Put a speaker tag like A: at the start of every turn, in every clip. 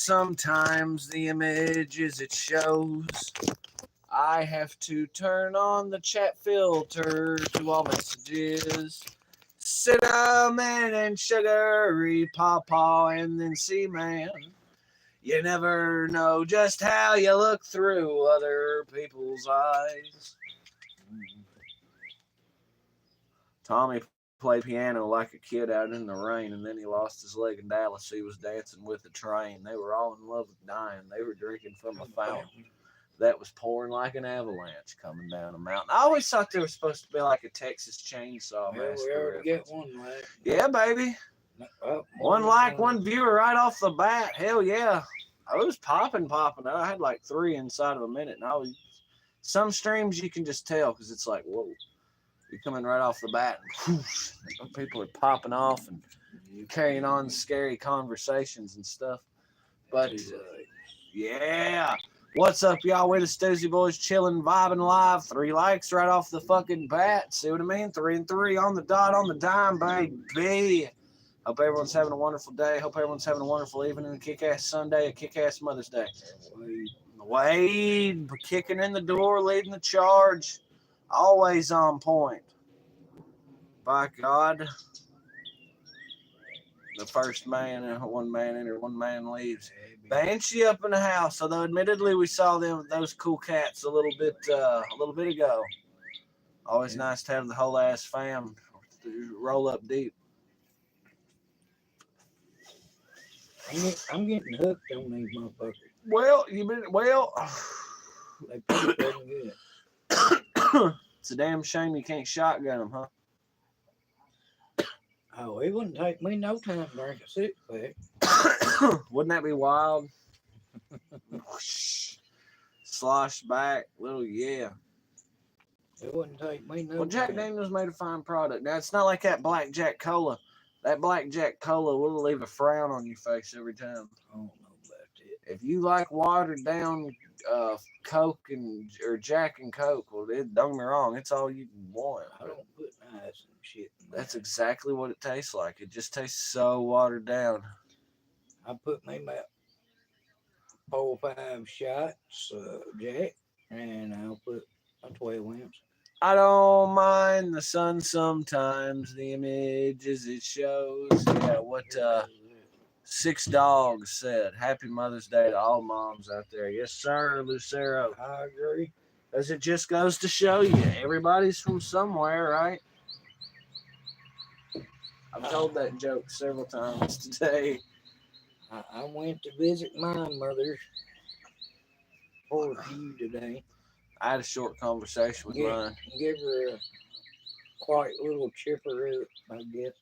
A: Sometimes the images it shows, I have to turn on the chat filter to all messages. Cinnamon and sugary pawpaw and then C-man. You never know just how you look through other people's eyes. Tommy played piano like a kid out in the rain, and then he lost his leg in Dallas. He was dancing with the train. They were all in love with dying. They were drinking from a fountain that was pouring like an avalanche coming down a mountain. I always thought there was supposed to be like a Texas Chainsaw Massacre.
B: We already get one like.
A: Yeah, baby. One like, one viewer right off the bat. Hell yeah. I was popping. I had like 3 inside of a minute. And some streams you can just tell because it's like, whoa. You're coming right off the bat. And whoosh, people are popping off and carrying on scary conversations and stuff. But, yeah. What's up, y'all? We're the Stoosey Boys, chilling, vibing live. 3 likes right off the fucking bat. See what I mean? 3 and 3 on the dot, on the dime, baby. Hope everyone's having a wonderful day. Hope everyone's having a wonderful evening. A kick-ass Sunday, a kick-ass Mother's Day. Wade, kicking in the door, leading the charge. Always on point. By God. The first man, one man enters, one man leaves. Banshee up in the house, although admittedly we saw those cool cats a little bit ago. Always nice to have the whole ass fam roll up deep.
B: I'm getting hooked on these motherfuckers.
A: Well,
B: They pretty good.
A: It's a damn shame you can't shotgun them, huh?
B: Oh, it wouldn't take me no time to drink a 6-pack.
A: Wouldn't that be wild? Slosh back, little yeah.
B: It wouldn't take me no
A: Well, Jack Daniels made a fine product. Now, it's not like that Black Jack Cola. That Black Jack Cola will leave a frown on your face every time.
B: I don't know about that.
A: If you like watered down Coke or Jack and Coke, well, don't get me wrong, it's all you want.
B: I don't put ice and shit in
A: That's exactly what it tastes like. It just tastes so watered down.
B: I put me about 4 or 5 shots of Jack, and I'll put a 12 ounce.
A: I don't mind the sun sometimes, the images it shows. Yeah, what 6 Dogs said. Happy Mother's Day to all moms out there. Yes, sir, Lucero.
B: I agree.
A: As it just goes to show you, everybody's from somewhere, right? I've told that joke several times today.
B: I went to visit my mother for a few today.
A: I had a short conversation with mine.
B: Give her a quite little chipper up, I guess.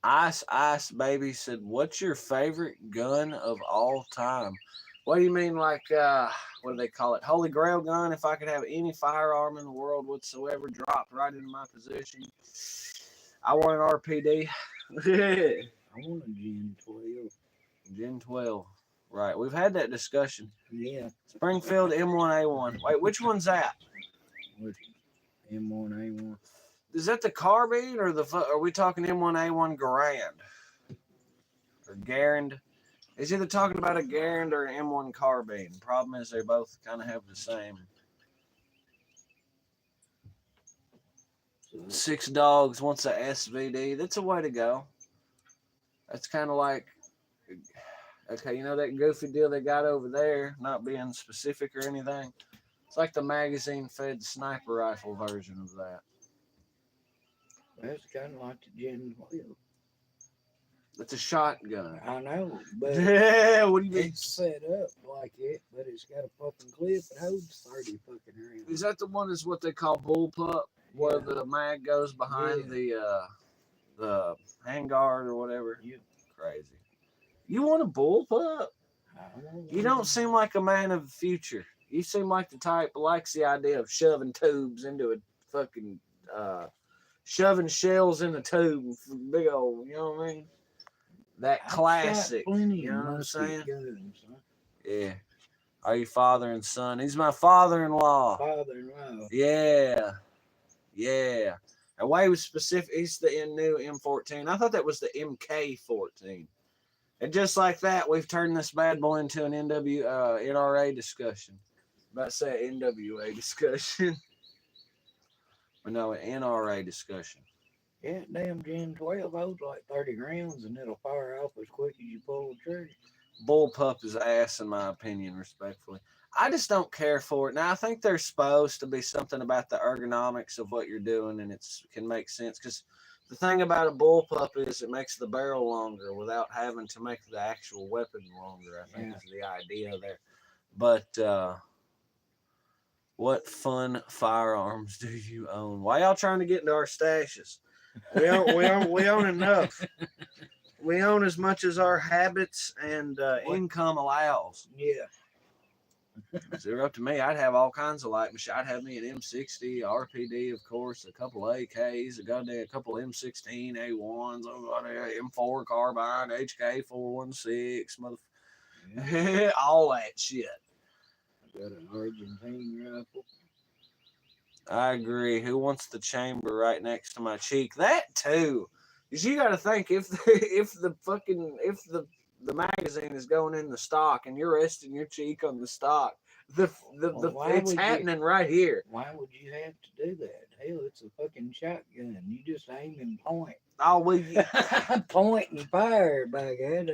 A: Ice Baby said, "What's your favorite gun of all time?" What do you mean, like, what do they call it? Holy Grail gun? If I could have any firearm in the world whatsoever dropped right into my possession, I want an RPD.
B: I want a Gen 12.
A: Gen 12. Right. We've had that discussion.
B: Yeah.
A: Springfield M1A1. Wait, which one's that?
B: M1A1.
A: Is that the carbine or are we talking M1A1 Garand? Or Garand? Is either talking about a Garand or an M1 carbine. Problem is they both kind of have the same. 6 Dogs wants a SVD. That's a way to go. That's kind of like, okay, you know that goofy deal they got over there, not being specific or anything? It's like the magazine-fed sniper rifle version of that.
B: That's kind of like the Gen 12.
A: It's a shotgun.
B: I know, but
A: yeah, what do you mean?
B: It's set up like it, but it's got a fucking clip that holds 30 fucking rounds.
A: Is that the one that's what they call bullpup, where the mag goes behind the handguard or whatever?
B: Yeah.
A: Crazy. You want a bullpup? You don't seem like a man of the future. You seem like the type who likes the idea of shoving tubes into a fucking shoving shells in a tube, big old, you know what I mean? That classic, you know what I'm saying?
B: Guns, huh?
A: Yeah. Are you father and son? He's my father-in-law.
B: Father-in-law.
A: Yeah. Yeah. And Way was specific. He's the new M14. I thought that was the MK14. And just like that, we've turned this bad boy into an NRA discussion. About to say NWA discussion. But no, an NRA discussion.
B: Yeah, damn Gen 12 holds like 30 rounds and it'll fire off as quick as you pull the trigger.
A: Bullpup is ass, in my opinion, respectfully. I just don't care for it. Now, I think there's supposed to be something about the ergonomics of what you're doing, and it can make sense. Because the thing about a bullpup is it makes the barrel longer without having to make the actual weapon longer, I think is the idea there. But what fun firearms do you own? Why y'all trying to get into our stashes? We own enough. We own as much as our habits and income allows.
B: Yeah.
A: If it were up to me, I'd have all kinds of light machines. I'd have me an M60, RPD, of course, a couple AKs, a couple M16, A1s, M4 carbine, HK 416, all that shit.
B: Got an Argentine rifle.
A: I agree. Who wants the chamber right next to my cheek? That too. Because you got to think if the magazine is going in the stock and you're resting your cheek on the stock, it's happening right here.
B: Why would you have to do that? Hell, it's a fucking shotgun. You just aim and point.
A: Oh,
B: Point and fire, by God.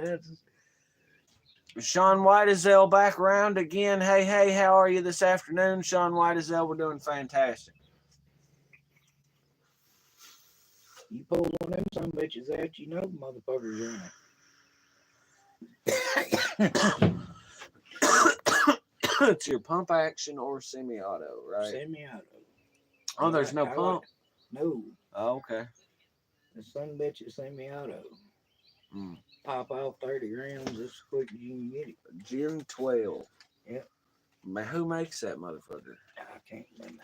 A: Sean Whitesell back around again. Hey, how are you this afternoon? Sean Whitesell, we're doing fantastic.
B: You pull one of them some bitches out, you know the motherfucker's in
A: it. It's your pump action or semi-auto, right?
B: Semi-auto.
A: Oh, there's no pump?
B: No.
A: Oh, okay.
B: The son bitch is semi-auto. Pop off 30 rounds as quick as you can get it.
A: Gen 12.
B: Yep.
A: Man, who makes that motherfucker?
B: I can't remember.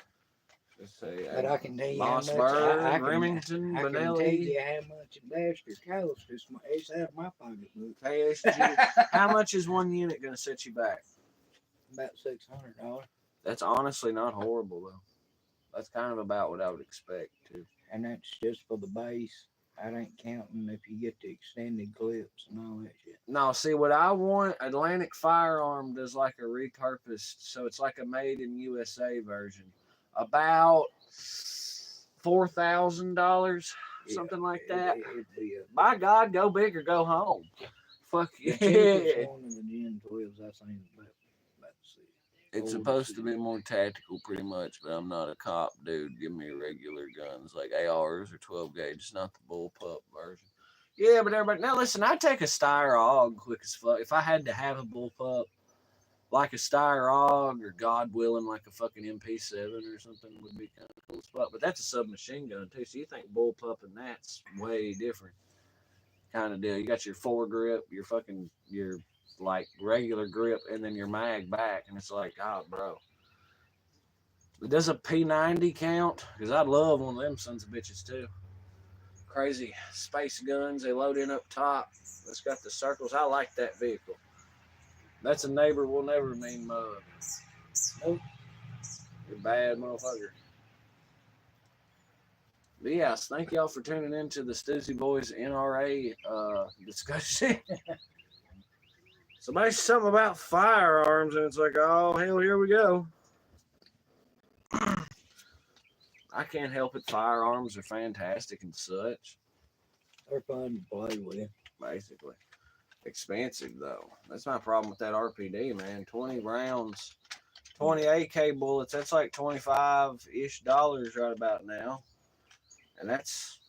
A: Let's say,
B: but I can tell you
A: Mossberg, Remington,
B: I can
A: Benelli.
B: tell you how much a bastard costs. It's out of my pocketbook.
A: KSG. How much is one unit going to set you back?
B: About $600.
A: That's honestly not horrible, though. That's kind of about what I would expect, too.
B: And that's just for the base. I ain't counting if you get the extended clips and all that shit.
A: No, see, what I want, Atlantic Firearm does like a repurposed, so it's like a made in USA version. About $4,000, something like that. By God, go big or go home. Fuck yeah.
B: The cheapest one of the Gen 12s I seen about
A: It's supposed to be more tactical, pretty much, but I'm not a cop, dude. Give me regular guns like ARs or 12 gauge. It's not the bullpup version. Yeah, but everybody, now listen, I'd take a Steyr AUG quick as fuck. If I had to have a bullpup, like a Steyr AUG or God willing, like a fucking MP7 or something would be kind of cool as fuck. But that's a submachine gun too, so you think bullpup and that's way different kind of deal. You got your foregrip, your like regular grip, and then your mag back, and it's like, God, bro. Does a P90 count? Because I'd love one of them sons of bitches too. Crazy space guns, they load in up top. It's got the circles. I like that vehicle. That's a neighbor will never mean mug. Nope. You're a bad motherfucker. But yeah, thank y'all for tuning into the Stoosey Boys NRA discussion. Somebody said something about firearms, and it's like, oh, hell, here we go. I can't help it. Firearms are fantastic and such.
B: They're fun to play with.
A: Basically. Expensive, though. That's my problem with that RPD, man. 20 rounds, 20 AK bullets, that's like $25-ish right about now. And that's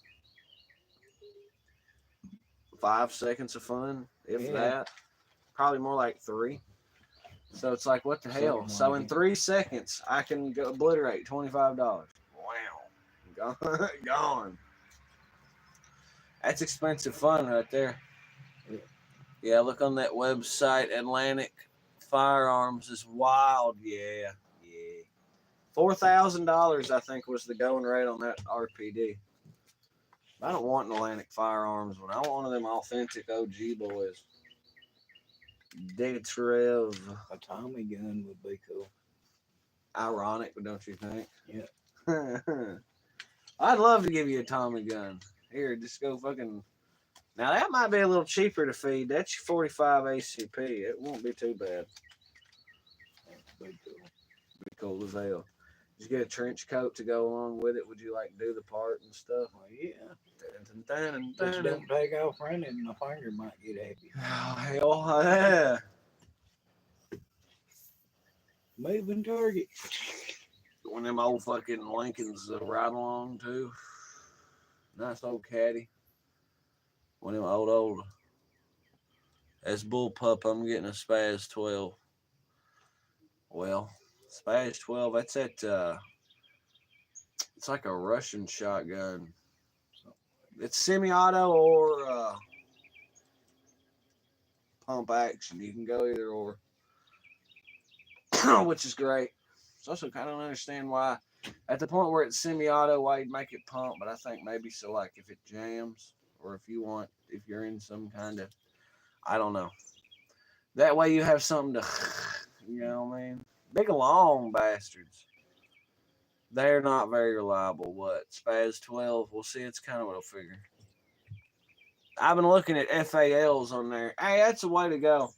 A: 5 seconds of fun, if that. Probably more like 3. So it's like, what the hell? So in 3 seconds, I can go obliterate $25. Wow. Gone. That's expensive fun right there. Yeah, look on that website. Atlantic Firearms is wild. Yeah. $4,000, I think, was the going rate on that RPD. I don't want an Atlantic Firearms one. I want one of them authentic OG boys. Dead-Trev.
B: A Tommy gun would be cool.
A: Ironic, but don't you think?
B: Yeah.
A: I'd love to give you a Tommy gun. Here, just go fucking Now that might be a little cheaper to feed. That's your 45 ACP. It won't be too bad.
B: Be cool.
A: Be cool as hell. Did you get a trench coat to go along with it? Would you like do the part and stuff?
B: Well, yeah.
A: Dun, dun, dun,
B: Just
A: dun,
B: don't take off running, my finger might get happy.
A: Oh, hell yeah.
B: Moving target.
A: One of them old fucking Lincolns ride along too. Nice old caddy. One of them old. That's bullpup. I'm getting a Spaz 12. Well, Spaz 12. That's at. It's like a Russian shotgun. It's semi-auto or pump action. You can go either or, which is great. It's also kind of don't understand why, at the point where it's semi-auto, why you'd make it pump. But I think maybe so, like if it jams or if you're in some kind of, I don't know. That way you have something to, you know what I mean? Big long bastards. They're not very reliable. What? Spaz 12? We'll see. It's kind of what I'll figure. I've been looking at FALs on there. Hey, that's the way to go.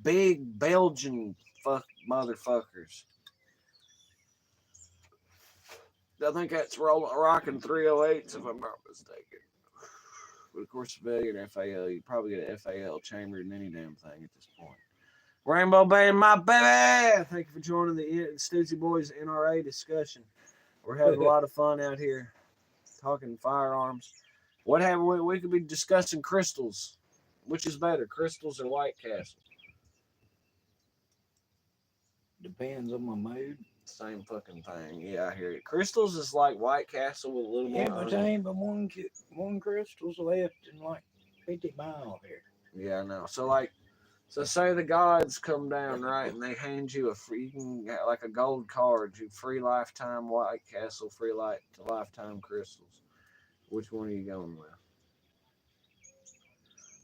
A: Big Belgian motherfuckers. I think that's rocking 308s if I'm not mistaken. But of course, civilian FAL, you probably get an FAL chambered in any damn thing at this point. Rainbow Band, my baby! Thank you for joining the Stoosey Boys NRA discussion. We're having a lot of fun out here talking firearms. What have we could be discussing crystals. Which is better, crystals or White Castle?
B: Depends on my mood.
A: Same fucking thing. Yeah, I hear it. Crystals is like White Castle with a little more.
B: Yeah, but there ain't but one crystal's left in like 50 miles here.
A: Yeah, I know. So say the gods come down, right, and they hand you like a gold card, you free lifetime White Castle, free lifetime crystals. Which one are you going with?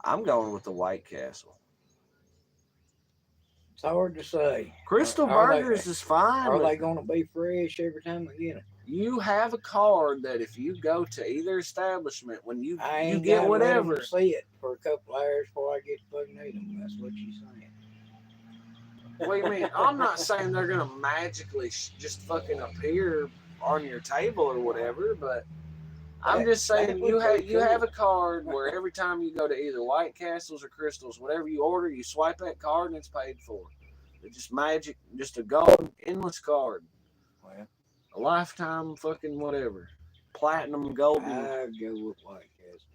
A: I'm going with the White Castle.
B: It's hard to say.
A: Crystal Burgers is fine.
B: Are they going to be fresh every time I get them?
A: You have a card that if you go to either establishment, when you get
B: whatever.
A: whatever.
B: See it for a couple hours before I get to fucking eat them. That's what you're saying.
A: What do you mean? I'm not saying they're going to magically just fucking appear on your table or whatever, but I'm just saying you have a card where every time you go to either White Castles or Crystals, whatever you order, you swipe that card and it's paid for. It's just magic, just a gold, endless card.
B: Well,
A: a lifetime fucking whatever. Platinum, golden.
B: I'd go with White Castle.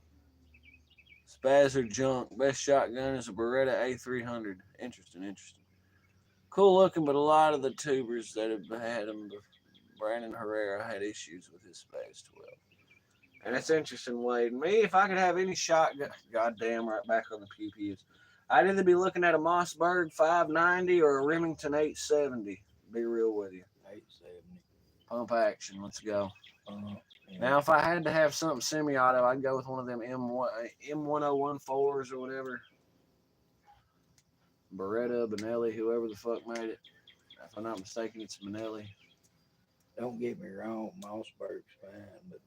A: Spaz or junk. Best shotgun is a Beretta A300. Interesting. Cool looking, but a lot of the tubers that have had them, Brandon Herrera had issues with his Spaz 12. And that's interesting, Wade. Me, if I could have any shotgun, goddamn, right back on the pew-pews, I'd either be looking at a Mossberg 590 or a Remington 870. Be real with you.
B: 870.
A: Pump action. Let's go.
B: Yeah.
A: Now, if I had to have something semi-auto, I'd go with one of them M1014s or whatever. Beretta, Benelli, whoever the fuck made it. If I'm not mistaken, it's Benelli.
B: Don't get me wrong, Mossberg's fine, but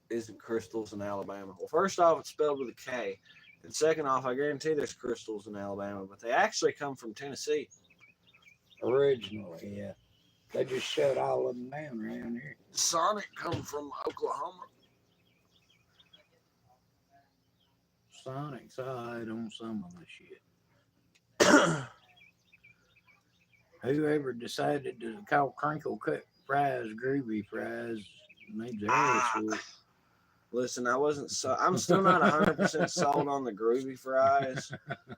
A: isn't Crystals in Alabama? Well, first off, it's spelled with a K. And second off, I guarantee there's Crystals in Alabama, but they actually come from Tennessee.
B: Originally, yeah. They just shut all of them down around here.
A: Sonic come from Oklahoma.
B: Sonic's alright on some of the shit. Whoever decided to call crinkle cut fries groovy fries made their ass.
A: Listen, I'm still not 100% sold on the groovy fries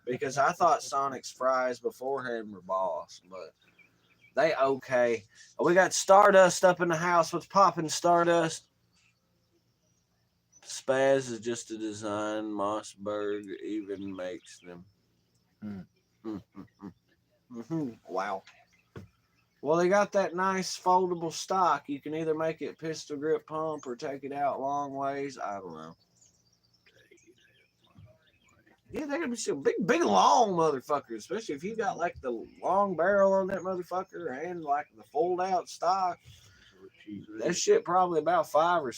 A: because I thought Sonic's fries beforehand were boss, but they okay. We got Stardust up in the house. What's popping, Stardust? Spaz is just a design. Mossberg even makes them. Wow. Well, they got that nice foldable stock. You can either make it pistol grip pump or take it out long ways. I don't know. Yeah, they're gonna be some big, long motherfuckers, especially if you got like the long barrel on that motherfucker and like the fold out stock. That shit probably about 5 or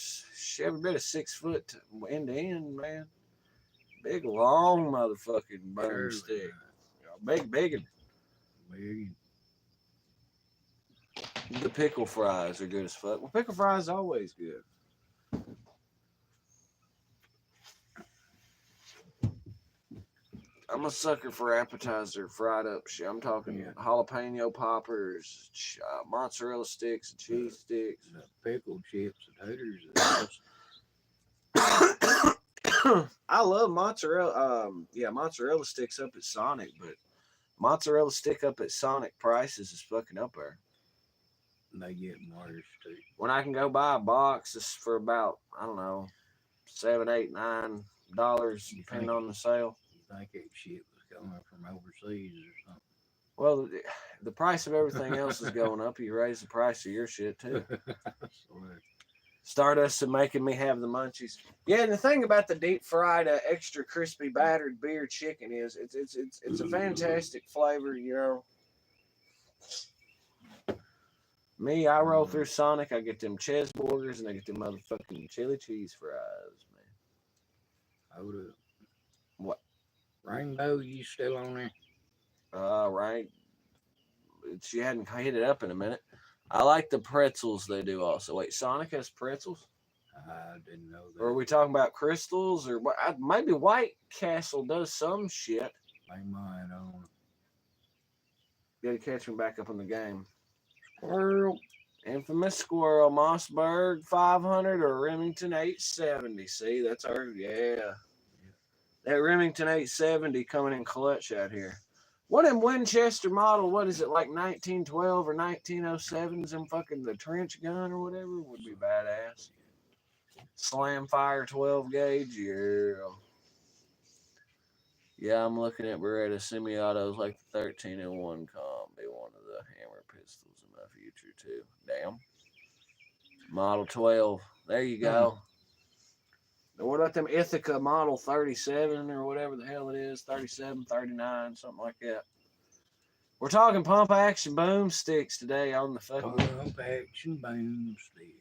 A: every bit of 6 foot end to end, man. Big long motherfucking bone
B: Curly
A: stick.
B: nice.
A: Big.
B: Big.
A: The pickle fries are good as fuck. Well, pickle fries are always good. I'm a sucker for appetizer fried up shit. I'm talking jalapeno poppers, mozzarella sticks, and cheese sticks.
B: The pickled chips and taters.
A: I love mozzarella. Mozzarella sticks up at Sonic, but mozzarella stick up at Sonic prices is fucking up there.
B: They get worse too.
A: When I can go buy a box, it's for about I don't know, $7, $8, $9, depending on the sale.
B: You think that shit was coming from overseas or something?
A: Well, the price of everything else is going up. You raise the price of your shit too. Stardust and making me have the munchies. Yeah, and the thing about the deep fried, extra crispy battered beer chicken is it's a fantastic flavor. You know, me, I roll through Sonic. I get them cheeseburgers and I get them motherfucking chili cheese fries, man.
B: Hold up.
A: What?
B: Rainbow, you still on there?
A: Right. She hadn't hit it up in a minute. I like the pretzels they do also. Wait, Sonic has pretzels?
B: I didn't know that.
A: Or are we talking about crystals? Or what? Maybe White Castle does some shit.
B: They might on.
A: Gotta catch me back up in the game.
B: Squirrel.
A: Infamous Squirrel, Mossberg 500 or Remington 870. See, that's our, yeah. That Remington 870 coming in clutch out here. What in Winchester model, what is it, like 1912 or 1907s, them fucking the trench gun or whatever, would be badass. Slam fire 12 gauge, yeah. Yeah, I'm looking at Beretta semi-autos like the 1301 comp. Be one of the hammer pistols in my future too. Damn. Model 12. There you go. What about them Ithaca Model 37 or whatever the hell it is? 37, 39, something like that. We're talking pump action boomsticks today on the fucking
B: pump action boomstick.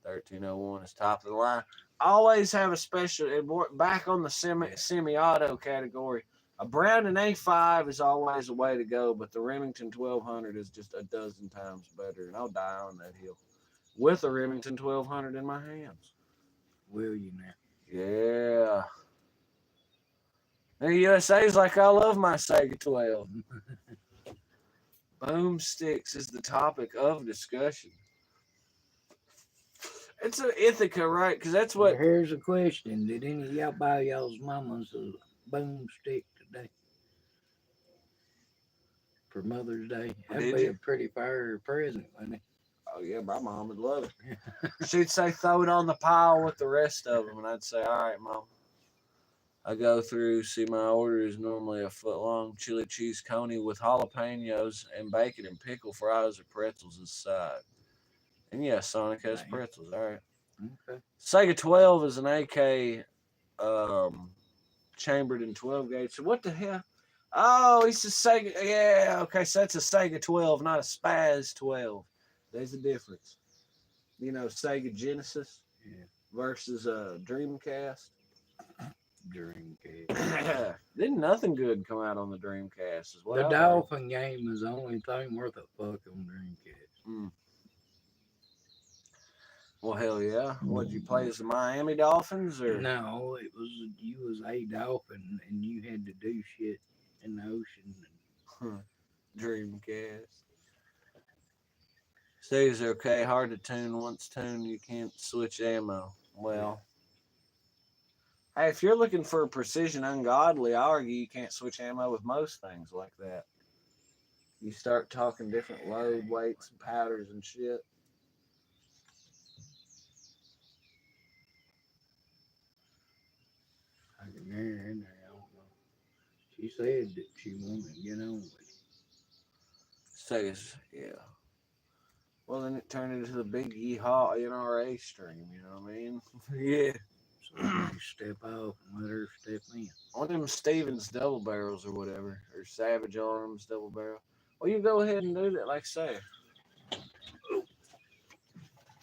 A: 1301 is top of the line. Always have a special, back on the semi-auto category. A Browning A5 is always a way to go, but the Remington 1200 is just a dozen times better, and I'll die on that hill with a Remington 1200 in my hands.
B: Will you now?
A: Yeah. And USA's like, I love my Sega 12. Boomsticks is the topic of discussion. It's an Ithaca, right? Because that's what.
B: Well, here's a question: did any of y'all buy y'all's mamas a boomstick today for Mother's Day? That'd be a pretty fire present, wouldn't it?
A: Oh yeah, my mom would love it. She'd say, "Throw it on the pile with the rest of them," and I'd say, "All right, Mom." I go through, see my order is normally a foot-long chili cheese coney with jalapenos and bacon and pickle fries or pretzels aside. And yeah, Sonic has pretzels. All right.
B: Okay.
A: Sega 12 is an AK chambered in 12 gauge. So what the hell? Oh, it's a Sega. Yeah, okay. So that's a Sega 12, not a Spaz 12. There's a difference. You know, Sega Genesis versus Dreamcast.
B: Dreamcast.
A: Didn't nothing good come out on the Dreamcast as well.
B: The Dolphin game is the only thing worth a fuck on Dreamcast.
A: Well, hell yeah. What, did you play as the Miami Dolphins? Or
B: no, it was you was a dolphin and you had to do shit in the ocean.
A: Dreamcast. Stays okay. Hard to tune. Once tuned, you can't switch ammo. Well, hey, if you're looking for precision ungodly, I argue you can't switch ammo with most things like that. You start talking different load weights and powders and shit.
B: I can hear her in there. I don't know. She said that she wanted to get on with it.
A: Stays, yeah. Well, then it turned into the big yeehaw NRA stream, you know what I mean? Yeah.
B: So you step off and let her step in.
A: One of them Stevens double barrels or whatever, or Savage Arms double barrel. Well, you go ahead and do that, like I say.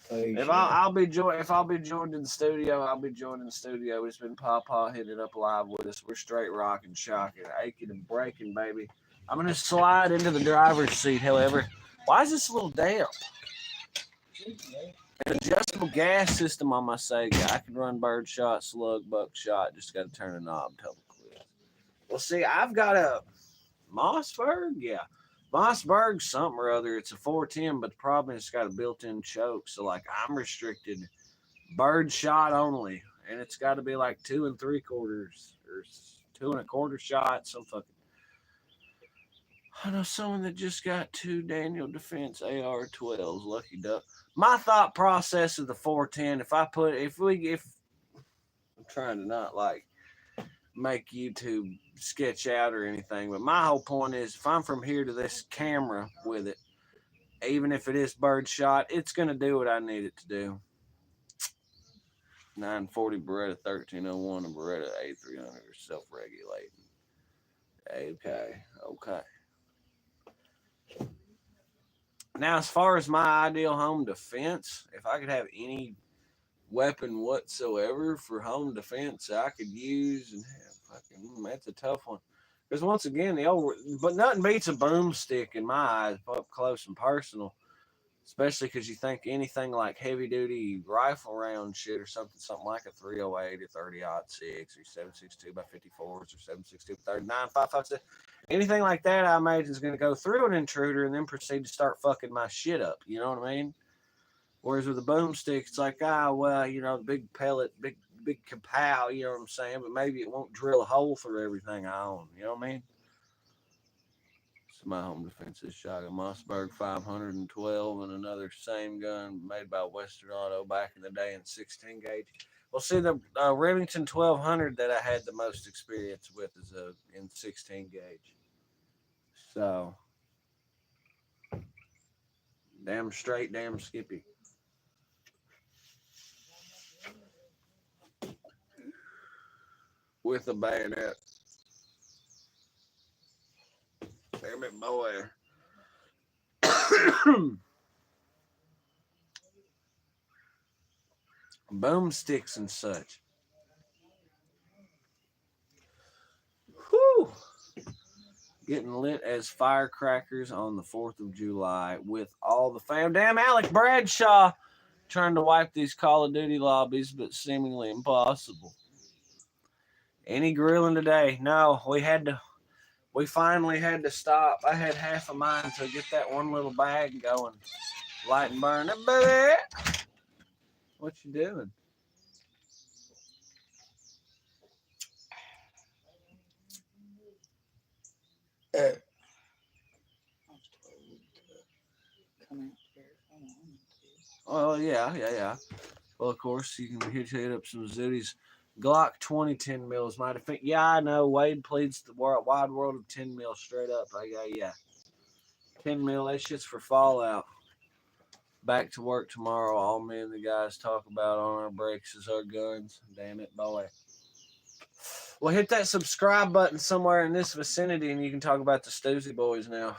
A: If I'll be joined in the studio, I'll be joined in the studio. It's been Pawpaw hitting it up live with us. We're straight rocking, shocking, aching and breaking, baby. I'm gonna slide into the driver's seat. However, why is this a little damp? An adjustable gas system on my Sega. I can run birdshot, slug, buckshot. Just got to turn a knob, tell the clip. Well, see, I've got a Mossberg. Yeah, Mossberg something or other. It's a 410, but the problem is it's got a built-in choke. So, like, I'm restricted birdshot only. And it's got to be like 2 3/4 or 2 1/4 shots. Some fucking. I know someone that just got 2 Daniel Defense AR-12s. Lucky duck. My thought process of the 410, if I'm trying to not like make YouTube sketch out or anything, but my whole point is if I'm from here to this camera with it, even if it is birdshot, it's going to do what I need it to do. 940 Beretta 1301 and Beretta A300 are self-regulating. Okay. Now, as far as my ideal home defense, if I could have any weapon whatsoever for home defense I could use and have that's a tough one. Because once again, but nothing beats a boomstick in my eyes, up close and personal. Especially because you think anything like heavy duty rifle round shit or something like a 308 or 30-06 or 7.62 by 54s or 7.62 by 39, 5.56. Anything like that, I imagine, is going to go through an intruder and then proceed to start fucking my shit up. You know what I mean? Whereas with a boomstick, it's like, the big pellet, big kapow, you know what I'm saying? But maybe it won't drill a hole through everything I own. You know what I mean? So my home defense is shot a Mossberg 512 and another same gun made by Western Auto back in the day in 16 gauge. Well, see, the Remington 1200 that I had the most experience with is in 16 gauge. So, damn straight, damn skippy. With a bayonet. Damn it, boy. Boomsticks and such. Whew. Getting lit as firecrackers on the 4th of July with all the fam. Damn, Alec Bradshaw trying to wipe these Call of Duty lobbies, but seemingly impossible. Any grilling today? No, we finally had to stop. I had half of mine to get that one little bag going. Light and burn it, baby. What you doing? Oh, yeah. Well, of course, you can hit up some Zooties. Glock 20 10 mils. Might have yeah, I know. Wade pleads the wide world of 10 mil straight up. Yeah. 10 mil, that shit's for Fallout. Back to work tomorrow. All me and the guys talk about on our breaks is our guns. Damn it, boy. Well, hit that subscribe button somewhere in this vicinity and you can talk about the Stoosey Boys now.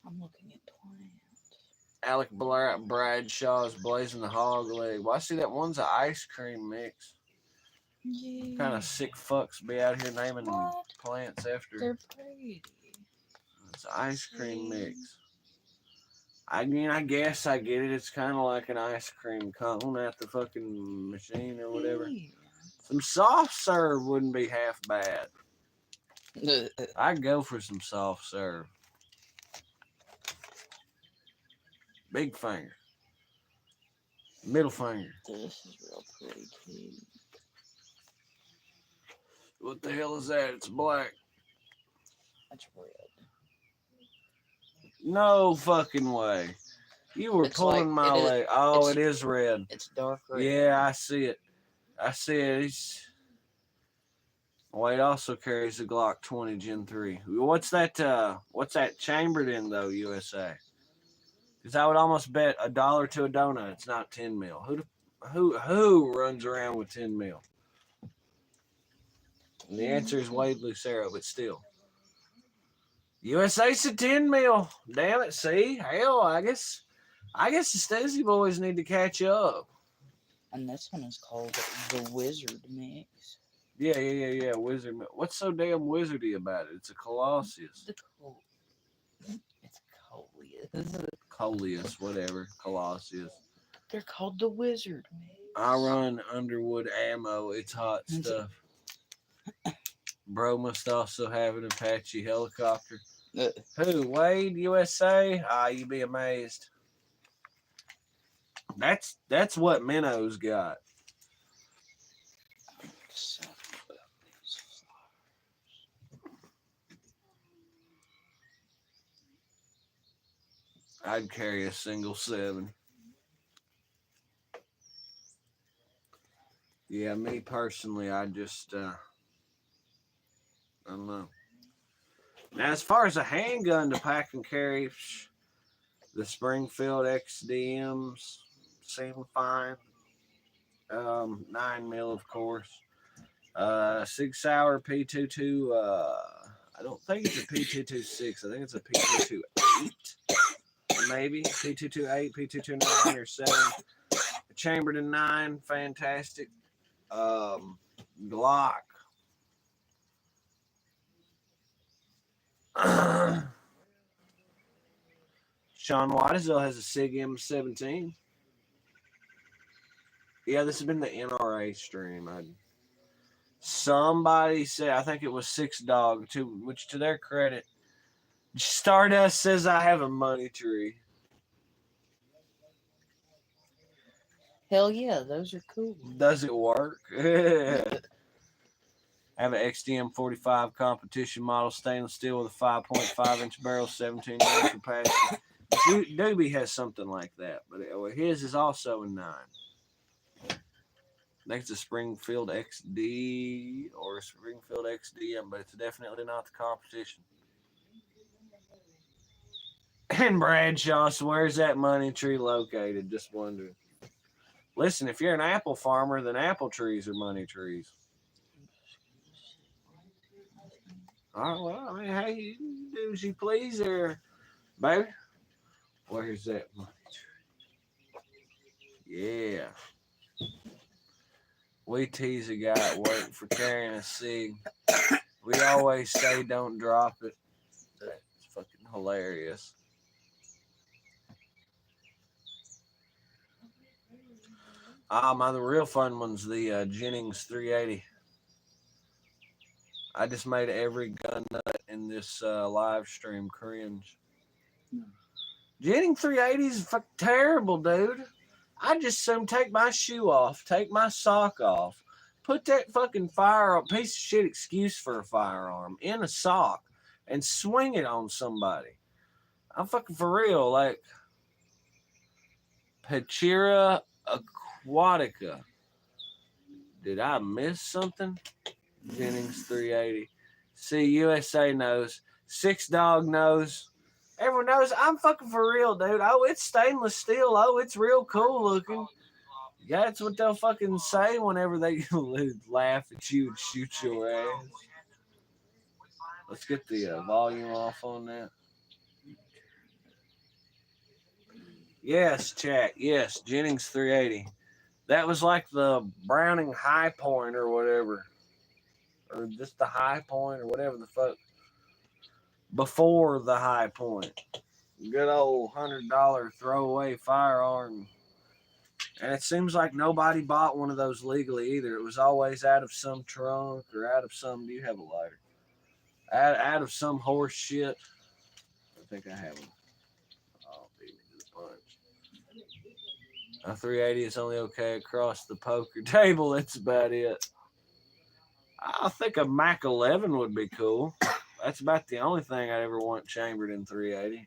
C: I'm looking at plants.
A: Alec Bradshaw's Blazing the Hog Leg. Well, I see that one's an ice cream mix.
C: Yeah.
A: Kind of sick fucks be out here naming plants after.
C: They're pretty.
A: It's an ice cream mix. I mean, I guess I get it. It's kind of like an ice cream cone at the fucking machine or whatever. Yeah. Some soft serve wouldn't be half bad. I'd go for some soft serve. Big finger. Middle finger.
C: This is real pretty too.
A: What the hell is that? It's black.
C: That's red.
A: No fucking way. You were pulling my leg. Oh, it is red.
C: It's dark red.
A: Yeah, I see it. Wade also carries the Glock 20 Gen 3. What's that chambered in though, USA? Because I would almost bet $1 to a donut it's not 10 mil. Who runs around with 10 mil? And the answer is Wade Lucero, but still. USA said 10 mil. Damn it, see? Hell, I guess I guess the Stoosey Boys need to catch up.
C: And this one is called the Wizard Mix.
A: Yeah. Wizard. What's so damn wizardy about it? It's a Colossus.
C: It's Coleus.
A: Coleus, whatever. Colossus.
C: They're called the Wizard Mix.
A: I run Underwood ammo. It's hot stuff. Bro must also have an Apache helicopter. Who? Wade, USA? You'd be amazed. That's what Minnow's got. I'd carry a single 7. Yeah, me personally, I just, I don't know. Now, as far as a handgun to pack and carry, the Springfield XDMs seem fine. 9mm, of course. Sig Sauer P22. I don't think it's a P226. I think it's a P228. Maybe P228, P229, or 7. Chambered in 9, fantastic. Glock. Sean Whitesville has a SIG M17. Yeah, this has been the NRA stream. Somebody said, I think it was 6Dog, which to their credit, Stardust says I have a money tree.
C: Hell yeah, those are cool.
A: Does it work? I have an XDM 45 competition model stainless steel with a 5.5-inch barrel, 17 inch capacity. Doobie has something like that, but his is also a 9. I think it's a Springfield XD or a Springfield XDM, but it's definitely not the competition. And Bradshaw, so where's that money tree located? Just wondering. Listen, if you're an apple farmer, then apple trees are money trees. All right, well, I mean, hey, you do as you please there, baby. Where's that money tree? Yeah. We tease a guy at work for carrying a SIG. We always say don't drop it. That's fucking hilarious. The real fun one's the Jennings 380. I just made every gun nut in this live stream cringe. Jennings 380 is fucking terrible, dude. I just assume take my shoe off, take my sock off, put that fucking firearm, piece of shit excuse for a firearm, in a sock and swing it on somebody. I'm fucking for real. Like, Pachira Aquatica. Did I miss something? Jennings 380. See, USA knows. 6Dog knows. Everyone knows. I'm fucking for real, dude. Oh, it's stainless steel. Oh, it's real cool looking. Yeah, that's what they'll fucking say whenever they laugh at you and shoot your ass. Let's get the volume off on that. Yes, chat. Yes, Jennings 380. That was like the Browning High Point or whatever. Or just the High Point or whatever the fuck. Before the High Point. Good old $100 throwaway firearm. And it seems like nobody bought one of those legally either. It was always out of some trunk or out of some. Do you have a lighter? Out of some horse shit. I think I have one. Oh, beat me to the punch. A 380 is only okay across the poker table. That's about it. I think a Mac 11 would be cool. That's about the only thing I ever want chambered in 380.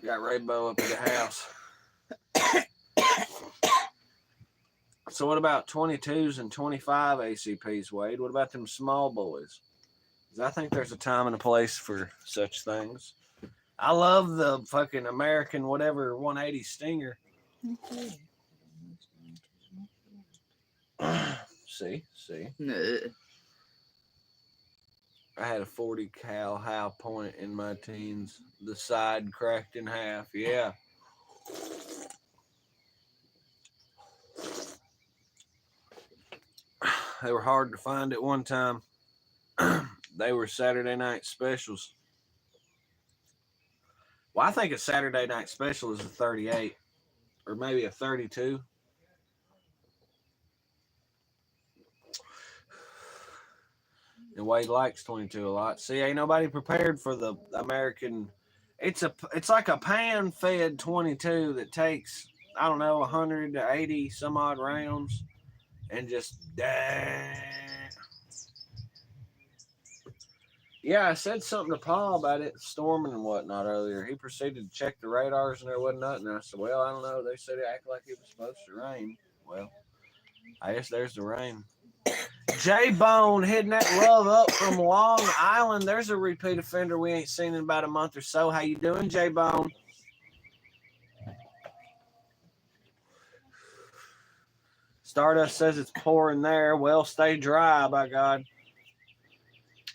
A: Got Rainbow up at the house. So what about 22s and 25 ACPs, Wade? What about them small boys? Because I think there's a time and a place for such things. I love the fucking American whatever 180 Stinger. See. I had a 40 cal high point in my teens. The side cracked in half. Yeah. They were hard to find at one time. They were Saturday night specials. Well, I think a Saturday night special is a 38 or maybe a 32. And Wade likes 22 a lot. See, ain't nobody prepared for the American. It's like a pan-fed 22 that takes, I don't know, 180 some odd rounds and just Yeah, I said something to Paul about it storming and whatnot earlier. He proceeded to check the radars and there wasn't nothing. And I said, well, I don't know. They said it acted like it was supposed to rain. Well, I guess there's the rain. J-Bone hitting that love up from Long Island. There's a repeat offender we ain't seen in about a month or so. How you doing, J-Bone? Stardust says it's pouring there. Well, stay dry, by God.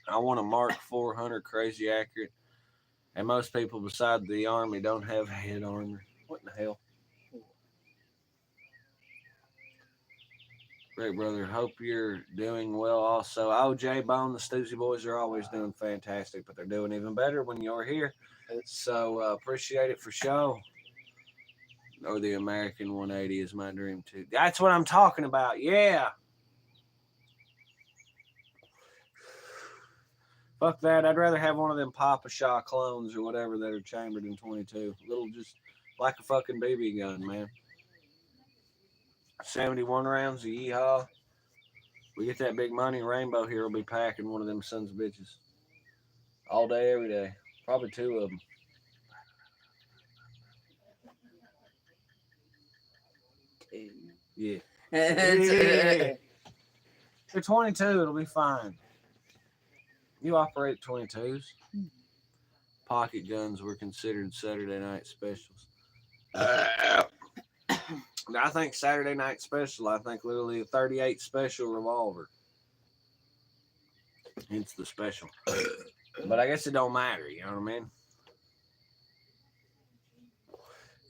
A: I want a Mark 400 crazy accurate. And most people beside the Army don't have head armor. What in the hell? Great brother, hope you're doing well also. Oh, J-Bone, the Stoosey Boys are always doing fantastic, but they're doing even better when you're here. So appreciate it for sure. Or the American 180 is my dream too. That's what I'm talking about. Yeah. Fuck that. I'd rather have one of them Papa Shaw clones or whatever that are chambered in 22. Little just like a fucking BB gun, man. 71 rounds of yeehaw. We get that big money, Rainbow here will be packing one of them sons of bitches. All day, every day. Probably two of them. Yeah. Yeah. For 22, it'll be fine. You operate 22s. Pocket guns were considered Saturday night specials. I think Saturday night special, I think literally a 38 special revolver. It's the special. But I guess it don't matter, you know what I mean?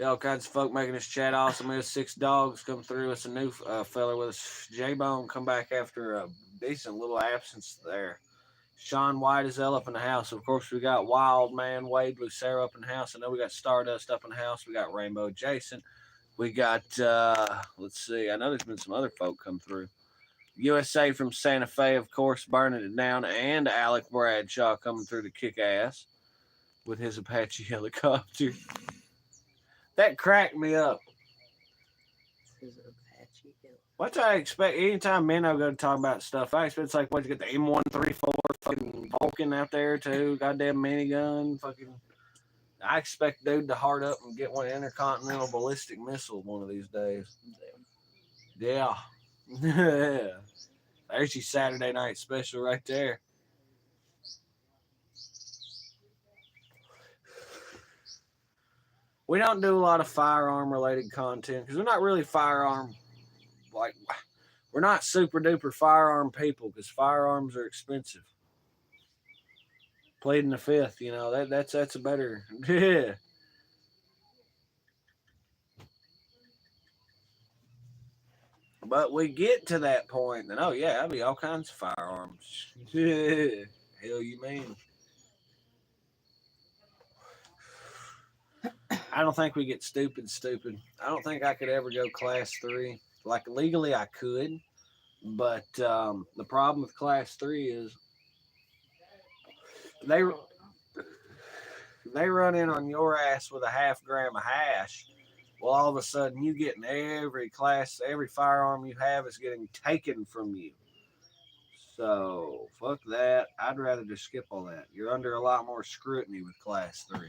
A: All kinds of folk making this chat awesome. We have 6 dogs come through. It's a new fella with us. J-Bone come back after a decent little absence there. Sean White is up in the house. Of course, we got Wild Man Wade Lucero up in the house. I know we got Stardust up in the house. We got Rainbow Jason. We got, let's see. I know there's been some other folk come through. USA from Santa Fe, of course, burning it down. And Alec Bradshaw coming through to kick ass with his Apache helicopter. That cracked me up. What I expect, anytime Minnow go to talk about stuff, I expect it's like, what, you get the M134 fucking Vulcan out there too, goddamn minigun, fucking. I expect dude to hard up and get one intercontinental ballistic missile one of these days. Yeah. There's your Saturday night special right there. We don't do a lot of firearm related content because we're not really firearm, like, we're not super duper firearm people because firearms are expensive. Pleading the fifth, you know, that's a better, yeah. But we get to that point, and oh yeah, that'd be all kinds of firearms. Yeah. Hell, you mean? I don't think we get stupid. I don't think I could ever go class 3. Like legally, I could, but the problem with class 3 is they run in on your ass with a half gram of hash. Well, all of a sudden, you getting every firearm you have is getting taken from you. So, fuck that. I'd rather just skip all that. You're under a lot more scrutiny with class 3.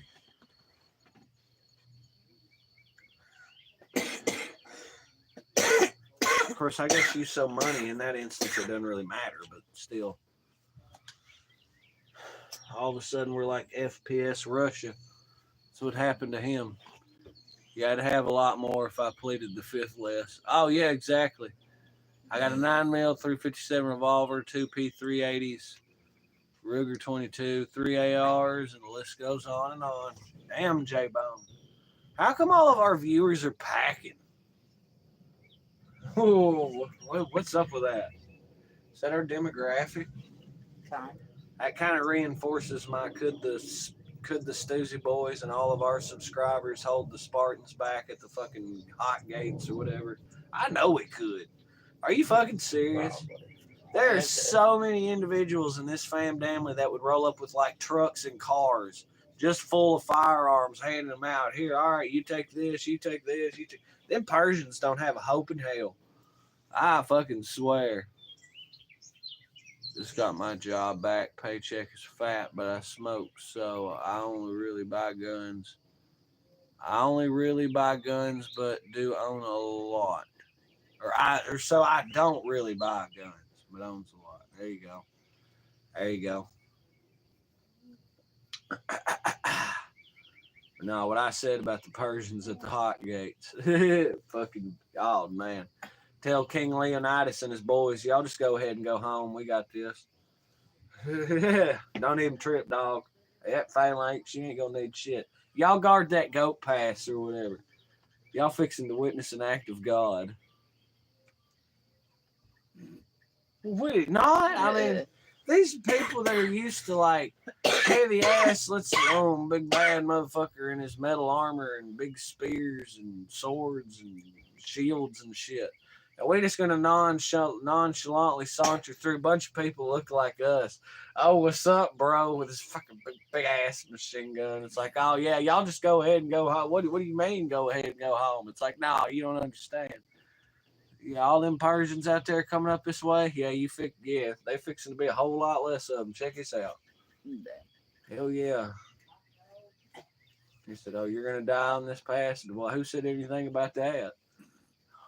A: Of course, I guess you sell money. In that instance, it doesn't really matter, but still. All of a sudden, we're like FPS Russia. That's what happened to him. Yeah, I'd have a lot more if I pleaded the fifth less. Oh, yeah, exactly. I got a 9mm 357 revolver, 2 P380s, Ruger 22, 3 ARs, and the list goes on and on. Damn, J-Bone. How come all of our viewers are packing? Oh, what's up with that? Is that our demographic?
C: Kind.
A: That kind of reinforces my could the Stoosey Boys and all of our subscribers hold the Spartans back at the fucking hot gates or whatever? I know we could. Are you fucking serious?
C: Probably.
A: There are
C: That's it.
A: so many individuals in this family that would roll up with like trucks and cars just full of firearms, handing them out. Here, all right, you take this, you take this, you take. Them Persians don't have a hope in hell. I fucking swear. Just got my job back. Paycheck is fat, but I smoke, so I only really buy guns. I only really buy guns, but do own a lot. Or so I don't really buy guns, but owns a lot. There you go. There you go. No, what I said about the Persians at the hot gates. Fucking, oh man. Tell King Leonidas and his boys, y'all just go ahead and go home. We got this. Don't even trip, dog. That phalanx, she ain't gonna need shit. Y'all guard that goat pass or whatever. Y'all fixing to witness an act of God. Wait, not? I mean, these people that are used to like heavy ass, let's big bad motherfucker in his metal armor and big spears and swords and shields and shit. And we're just gonna nonchalantly saunter through a bunch of people look like us. Oh, what's up, bro? With this fucking big ass machine gun. It's like, oh yeah, y'all just go ahead and go home. What do you mean go ahead and go home? It's like, no, you don't understand. Yeah, all them Persians out there coming up this way. Yeah, they fixing to be a whole lot less of them. Check this out. Hell yeah. He said, oh, you're gonna die on this pass. Well, who said anything about that?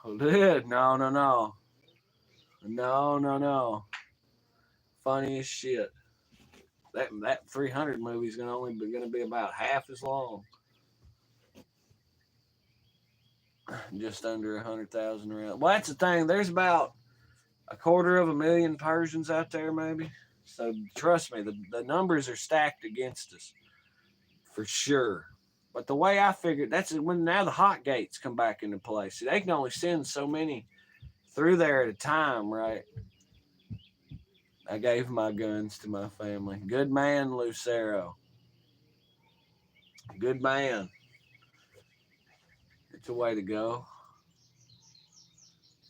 A: No. Funny as shit. That 300 movie's gonna be about half as long. Just under 100,000 rounds. Well, that's the thing. There's about 250,000 Persians out there, maybe. So trust me, the numbers are stacked against us for sure. But the way I figured, that's when now the hot gates come back into play. See, they can only send so many through there at a time, right? I gave my guns to my family. Good man, Lucero. Good man. It's a way to go.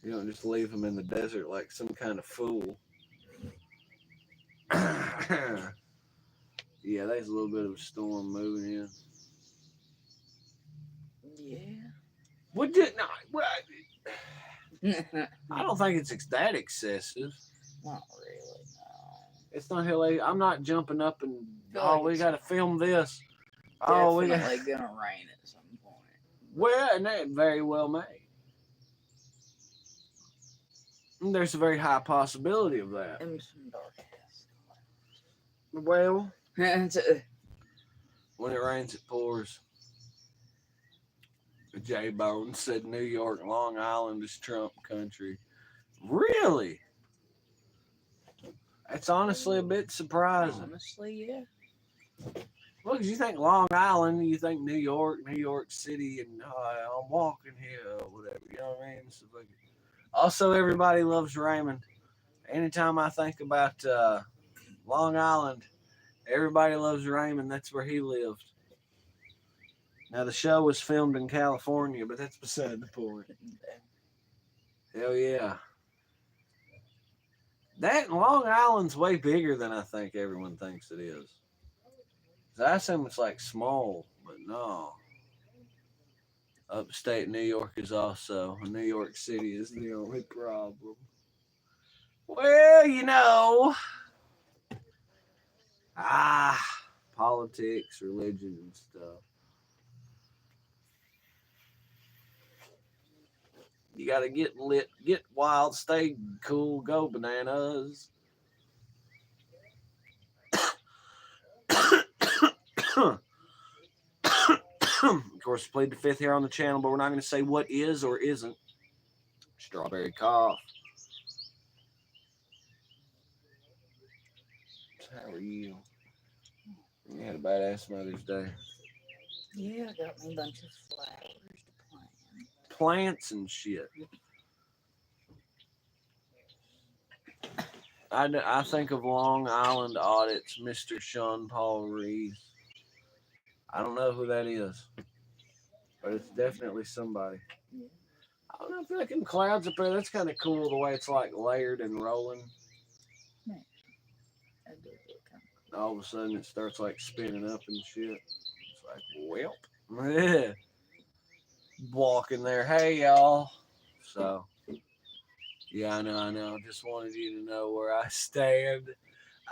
A: You don't just leave them in the desert like some kind of fool. Yeah, there's a little bit of a storm moving in.
C: Yeah.
A: What did not? I don't think it's that excessive.
C: Not really, no.
A: It's not hell. I'm not jumping up and we got to film this.
C: Definitely gonna rain at some point.
A: Well, and that very well may. And there's a very high possibility of that.
C: And some dark ass.
A: Well, when it rains, it pours. J-Bone said New York, Long Island is Trump country. Really? That's honestly a bit surprising.
C: Honestly, yeah.
A: Well, because you think Long Island, you think New York City, and I'm walking here or whatever. You know what I mean? So, also, everybody loves Raymond. Anytime I think about Long Island, everybody loves Raymond. That's where he lived. Now, the show was filmed in California, but that's beside the point. Hell yeah. That Long Island's way bigger than I think everyone thinks it is. I assume it's like small, but no. Upstate New York is also. New York City is the only problem. Well, you know. Politics, religion, and stuff. You gotta get lit, get wild, stay cool, go bananas. Of course, played the fifth here on the channel, but we're not going to say what is or isn't. Strawberry cough. How are you? You had a badass Mother's Day.
C: Yeah, I got me a bunch of flowers to plant.
A: Plants and shit. I think of Long Island Audits, Mr. Sean Paul Reeves. I don't know who that is, but it's definitely somebody.
C: Yeah.
A: I don't know. I feel like in clouds up there, that's kind of cool the way it's like layered and rolling.
C: Yeah. That does look kind of
A: All of a sudden, it starts like spinning up and shit. It's like, welp. Yeah. Walking there. Hey, y'all. So, yeah, I know. Just wanted you to know where I stand.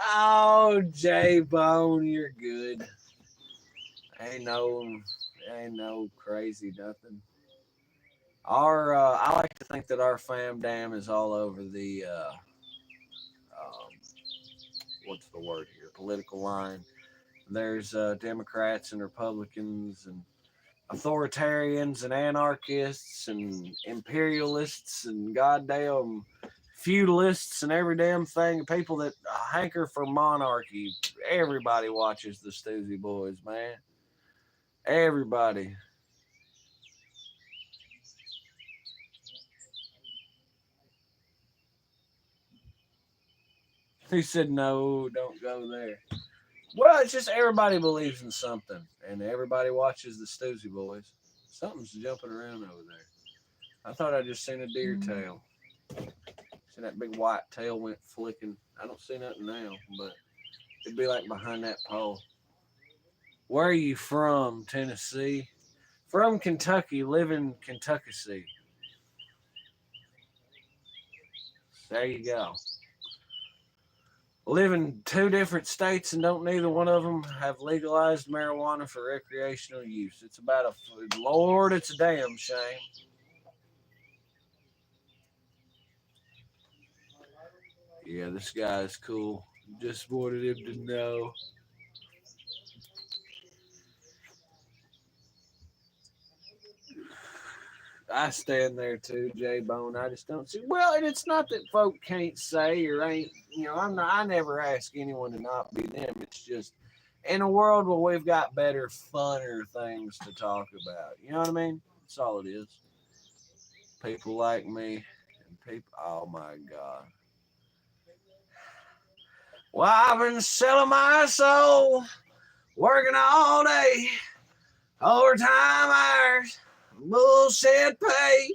A: Oh, J Bone, you're good. Ain't no crazy nothing. I like to think that our fam dam is all over the um, what's the word here? Political line. There's Democrats and Republicans and authoritarians and anarchists and imperialists and goddamn feudalists and every damn thing. People that hanker for monarchy. Everybody watches the Stoosey Boys, man. Everybody. He said, no, don't go there. Well, it's just everybody believes in something, and everybody watches the Stoosey Boys. Something's jumping around over there. I thought I just seen a deer tail. See that big white tail went flicking. I don't see nothing now, but it'd be like behind that pole. Where are you from, Tennessee? From Kentucky, live in Kentucky. There you go. Live in two different states and don't neither one of them have legalized marijuana for recreational use. It's about a Lord, it's a damn shame. Yeah, this guy is cool. Just wanted him to know. I stand there too, J Bone. I just don't see. Well, and it's not that folk can't say or ain't. I'm not. I never ask anyone to not be them. It's just in a world where we've got better, funner things to talk about. You know what I mean? That's all it is. People like me and people. Oh my God. Well, I've been selling my soul, working all day, overtime hours, bullshit pay.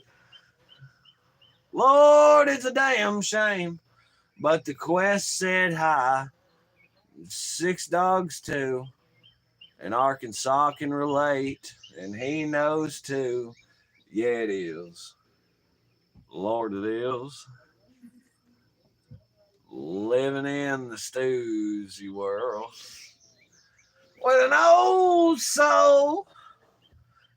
A: Lord, it's a damn shame. But the quest said hi. Six dogs too. And Arkansas can relate. And he knows too. Yeah, it is. Lord, it is. Living in the Stoosey world. With an old soul.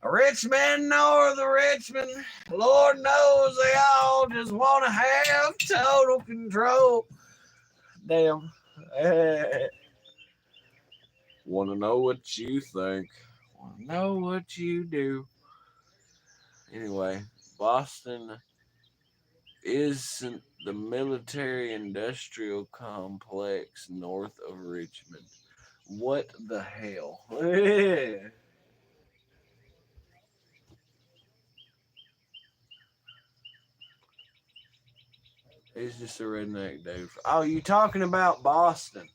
A: A rich man nor the Richmond. Lord knows they all just want to have total control. Damn. Want to know what you think. Want to know what you do. Anyway, Boston isn't the military industrial complex north of Richmond. What the hell? He's just a redneck dude. Oh, you talking about Boston?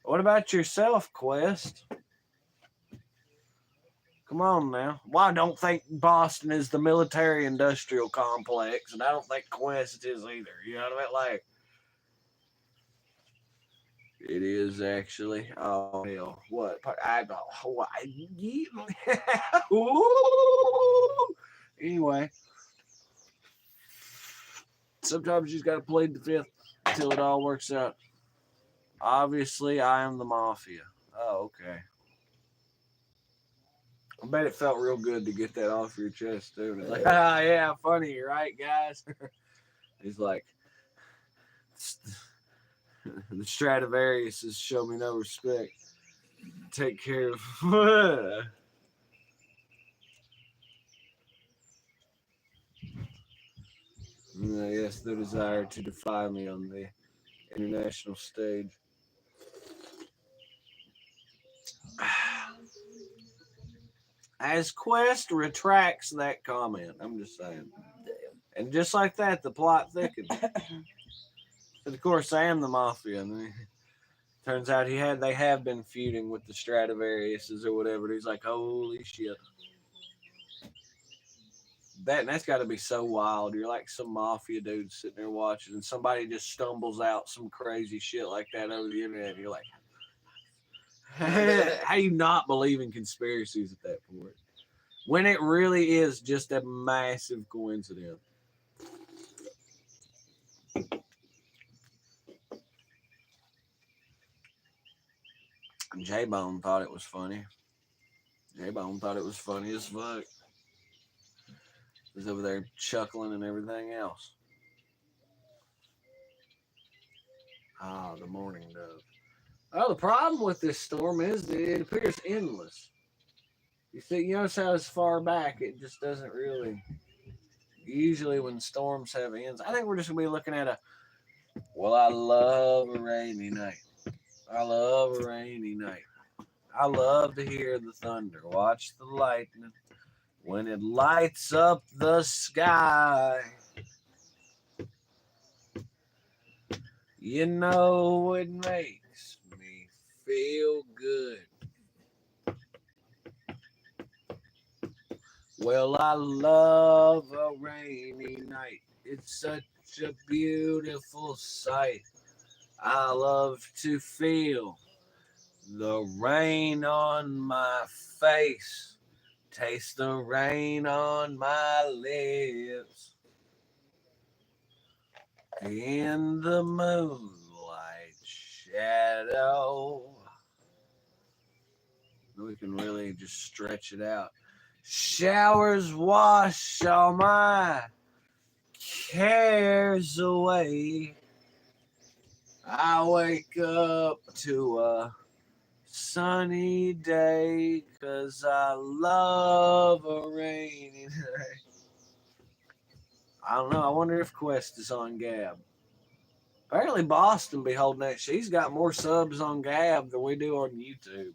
A: What about yourself, Quest? Come on now. Well, I don't think Boston is the military industrial complex, and I don't think Quest is either. You know what I mean? Like, it is actually. Oh, hell. What? I don't. Anyway, sometimes you just got to plead the fifth until it all works out. Obviously, I am the mafia. Oh, okay. I bet it felt real good to get that off your chest too. And it's like, ah, yeah, funny, right, guys? He's like, the Stradivarius is show me no respect. Take care of. Yes, the desire to defy me on the international stage. As Quest retracts that comment, I'm just saying. And just like that, the plot thickens. And of course, I am the Mafia. And turns out they have been feuding with the Stradivariuses or whatever. He's like, holy shit. That's got to be so wild. You're like some mafia dude sitting there watching, and somebody just stumbles out some crazy shit like that over the internet. And you're like, how do you not believe in conspiracies at that point? When it really is just a massive coincidence. J-Bone thought it was funny. J-Bone thought it was funny as fuck. He was over there chuckling and everything else. Ah, the mourning dove. Oh, the problem with this storm is that it appears endless. You see, you notice how it's far back, it just doesn't really. Usually when storms have ends, I think we're just going to be looking at well, I love a rainy night. I love a rainy night. I love to hear the thunder, watch the lightning when it lights up the sky. You know it makes me feel good. Well, I love a rainy night. It's such a beautiful sight. I love to feel the rain on my face. Taste the rain on my lips. In the moonlight shadow. We can really just stretch it out. Showers wash all my cares away. I wake up to a sunny day 'cause I love a rainy day. I don't know. I wonder if Quest is on Gab. Apparently Boston be holding that. She's got more subs on Gab than we do on YouTube.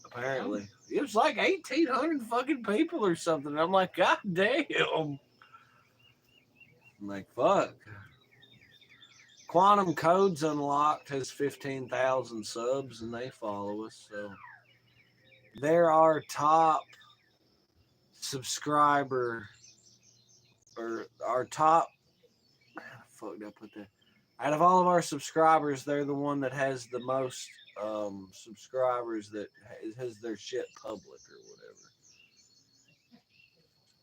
A: Apparently. It was like 1,800 fucking people or something. And I'm like, God damn. I'm like, fuck. Quantum Code's Unlocked has 15,000 subs and they follow us. So they're our top subscriber, or our top, how the fuck did I put that? Out of all of our subscribers, they're the one that has the most subscribers that has their shit public or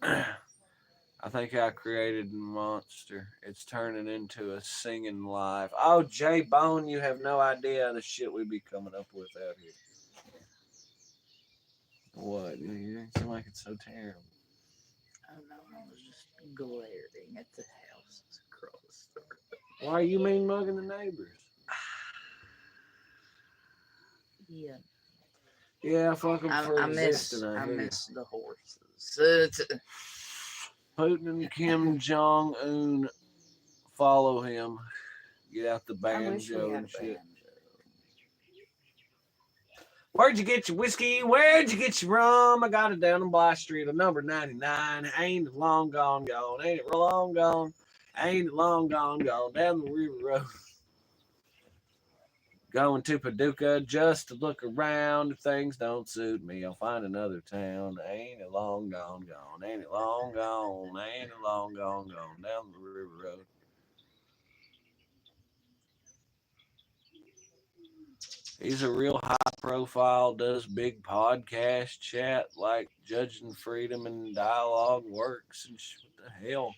A: whatever. I think I created a monster. It's turning into a singing live. Oh, J Bone, you have no idea the shit we be coming up with out here. What? You seem like it's so terrible.
C: I don't know. I was just glaring at the houses across the road.
A: Why are you mean mugging the neighbors?
C: Yeah.
A: Yeah, fuck them for
C: I
A: existing.
C: miss
A: I
C: the horses.
A: Putin and Kim Jong-un, follow him. Get out the
C: I wish we
A: banjo
C: had
A: and
C: a
A: shit.
C: banjo.
A: Where'd you get your whiskey? Where'd you get your rum? I got it down on Bly Street, a number 99. Ain't it long gone, gone? Ain't it long gone? Ain't it long gone, gone? Down the river road. Going to Paducah just to look around. If things don't suit me, I'll find another town. Ain't it long gone, gone? Ain't it long gone? Ain't it long gone, gone? Down the river road. He's a real high profile, does big podcast chat like Judging Freedom and Dialogue Works. And what the hell?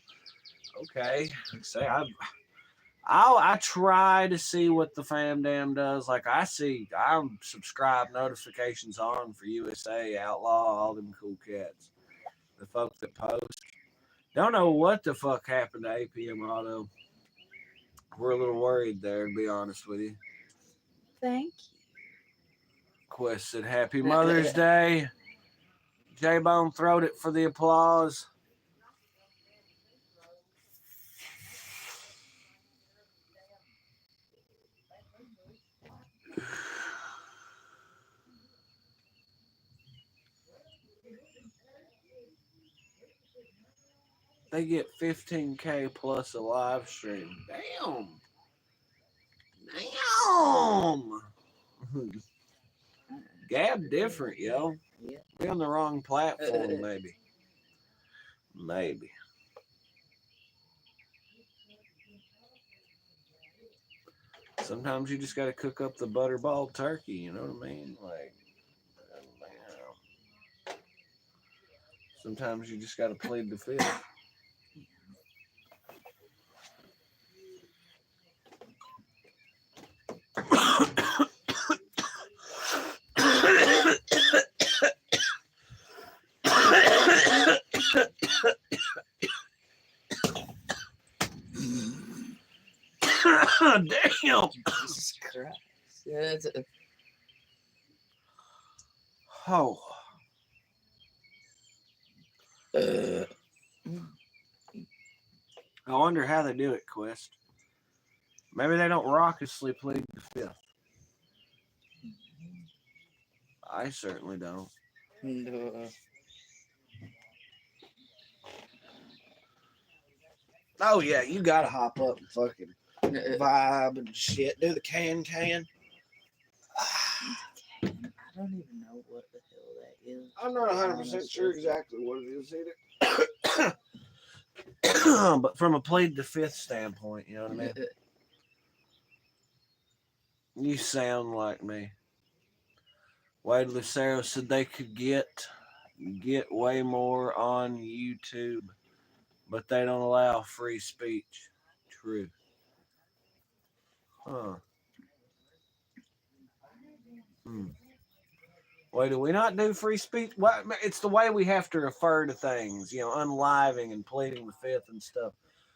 A: Okay. Say I try to see what the fam dam does. Like I'm subscribed, notifications on for USA, Outlaw, all them cool cats. The folks that post. Don't know what the fuck happened to APM Auto. We're a little worried there, to be honest with you.
C: Thank
A: Quest said, Happy Mother's Day. J-Bone throwed it for the applause. they get 15K plus a live stream. Damn. Damn. Gab different, yo.
C: Yeah.
A: Be on the wrong platform, maybe. Maybe. Sometimes you just got to cook up the butterball turkey, you know what I mean? Like, sometimes you just got to plead the fifth. Damn.
C: Jesus Christ. Yeah, it's a,
A: Oh. I wonder how they do it, Quest. Maybe they don't raucously plead the fifth. I certainly don't.
C: no.
A: Oh yeah, you gotta hop up and fucking vibe and shit. Do the can.
C: I don't even know what the hell that is.
A: I'm not 100%
C: honestly.
A: sure exactly what it is either. But from a plead the fifth standpoint, you know what I mean? You sound like me. Wade Lucero said they could get way more on YouTube, but they don't allow free speech. True. Huh. Wait, do we not do free speech? Well, it's the way we have to refer to things, you know, unliving and pleading the fifth and stuff.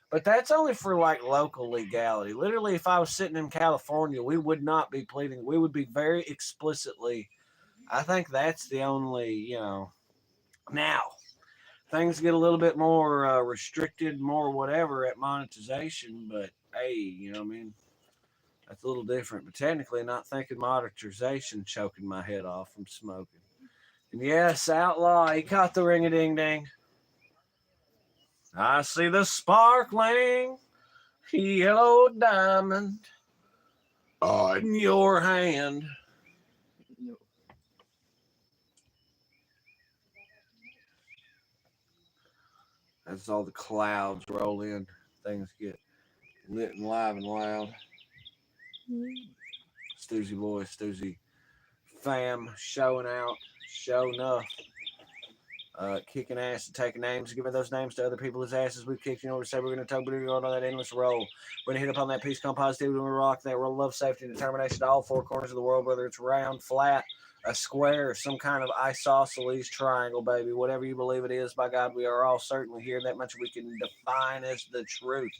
A: But that's only for like local legality. Literally, if I was sitting in California, we would not be pleading. We would be very explicitly. I think that's the only, you know. Now, things get a little bit more restricted, more whatever at monetization. But hey, you know what I mean? That's a little different. But technically, not thinking monetization choking my head off from smoking. And yes, outlaw, he caught the ring-a-ding-ding. I see the sparkling yellow diamond in your hand.
C: No.
A: As all the clouds roll in, things get lit and live and loud. Stoosey Boys, Stoosey fam, showing out, showing up. Kicking ass and taking names, giving those names to other people whose asses we've kicked. You know, we say we're going to talk, we're going to go on that endless roll. We're going to hit up on that peace, calm, positivity, and rock that roll of love, safety, and determination to all four corners of the world, whether it's round, flat, a square, or some kind of isosceles triangle, baby. Whatever you believe it is, by God, we are all certainly here. That much we can define as the truth.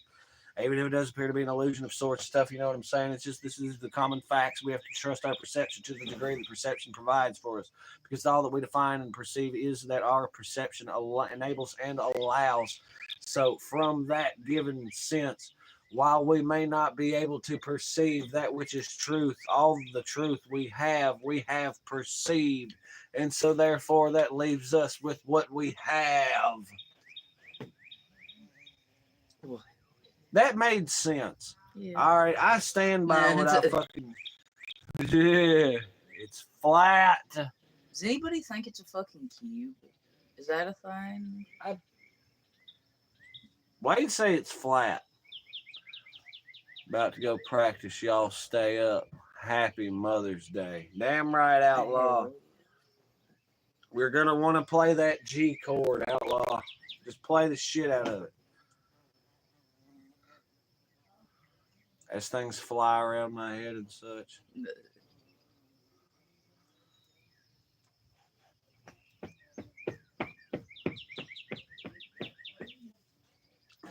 A: Even if it does appear to be an illusion of sorts stuff, you know what I'm saying? It's just, this is the common facts. We have to trust our perception to the degree that perception provides for us, because all that we define and perceive is that our perception enables and allows. So from that given sense, while we may not be able to perceive that which is truth, all the truth we have perceived. And so therefore that leaves us with what we have.
C: Well,
A: That made sense.
C: yeah.
A: All right, I stand by
C: Man,
A: what
C: it's
A: I fucking. Yeah, it's flat.
C: Does anybody think it's a fucking cube? Is that a thing?
A: Wade say it's flat. About to go practice. Y'all stay up. Happy Mother's Day. Damn right, outlaw. We're gonna want to play that G chord, outlaw. Just play the shit out of it. As things fly around my head and such.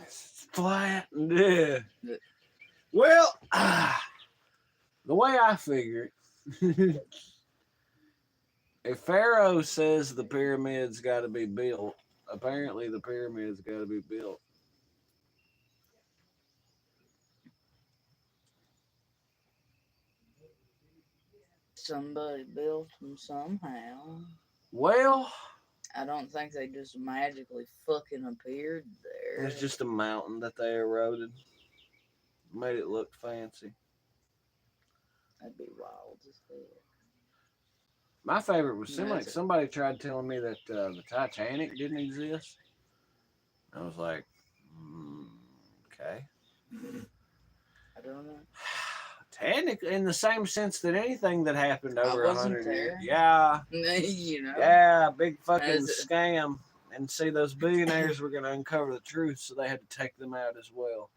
A: It's flat. Yeah. Well, the way I figure it, if Pharaoh says the pyramids got to be built, apparently the pyramids got to be built.
C: Somebody built them somehow.
A: Well,
C: I don't think they just magically fucking appeared there.
A: It's just a mountain that they eroded. Made it look fancy.
C: That'd be wild as hell.
A: My favorite was seemed
C: No,
A: like somebody tried telling me that the Titanic didn't exist. I was like, okay.
C: I don't know.
A: Titanic, in the same sense that anything that happened over
C: wasn't
A: 100 years.
C: there.
A: Yeah,
C: You know.
A: yeah, big fucking
C: As it-
A: scam. And see, those billionaires were going to uncover the truth, so they had to take them out as well.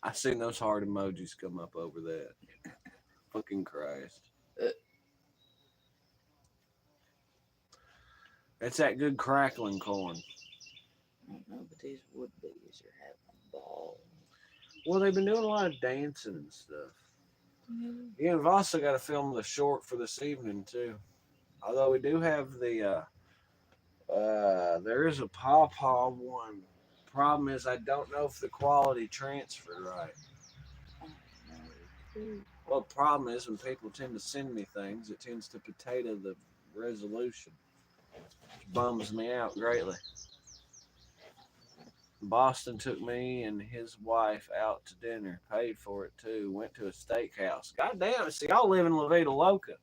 A: I seen those heart emojis come up over that. Fucking Christ. It's that good crackling corn.
C: I don't know, but these would bees are having a ball.
A: Well, they've been doing a lot of dancing and stuff. Yeah, we've also got to film the short for this evening too. Although we do have the there is a pawpaw one. Problem is, I don't know if the quality transferred right. Well, the problem is when people tend to send me things, it tends to potato the resolution, which bums me out greatly. Boston took me and his wife out to dinner, paid for it too, went to a steakhouse. God damn it, see, y'all live in La Vida Loca.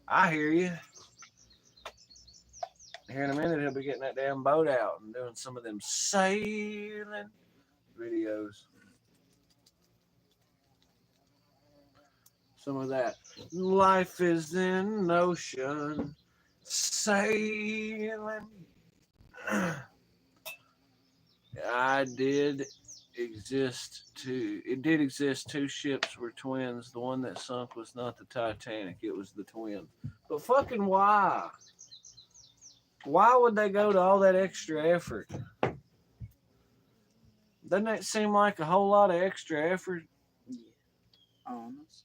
A: I hear you. Here in a minute, he'll be getting that damn boat out and doing some of them sailing videos. Some of that. Life is in ocean, sailing. I did exist two. It did exist two ships were twins. The one that sunk was not the Titanic. It was the twin. But fucking why? Why would they go to all that extra effort? Doesn't that seem like a whole lot of extra effort?
C: Yeah, honestly.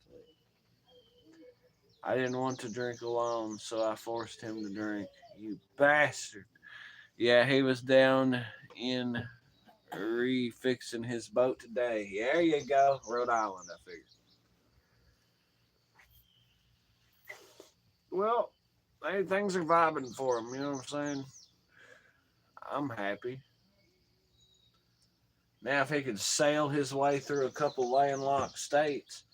A: I didn't want to drink alone, so I forced him to drink. You bastard. Yeah, he was down in refixing his boat today. There you go. Rhode Island, I figured. Well, hey, things are vibing for him, you know what I'm saying? I'm happy. Now, if he could sail his way through a couple landlocked states,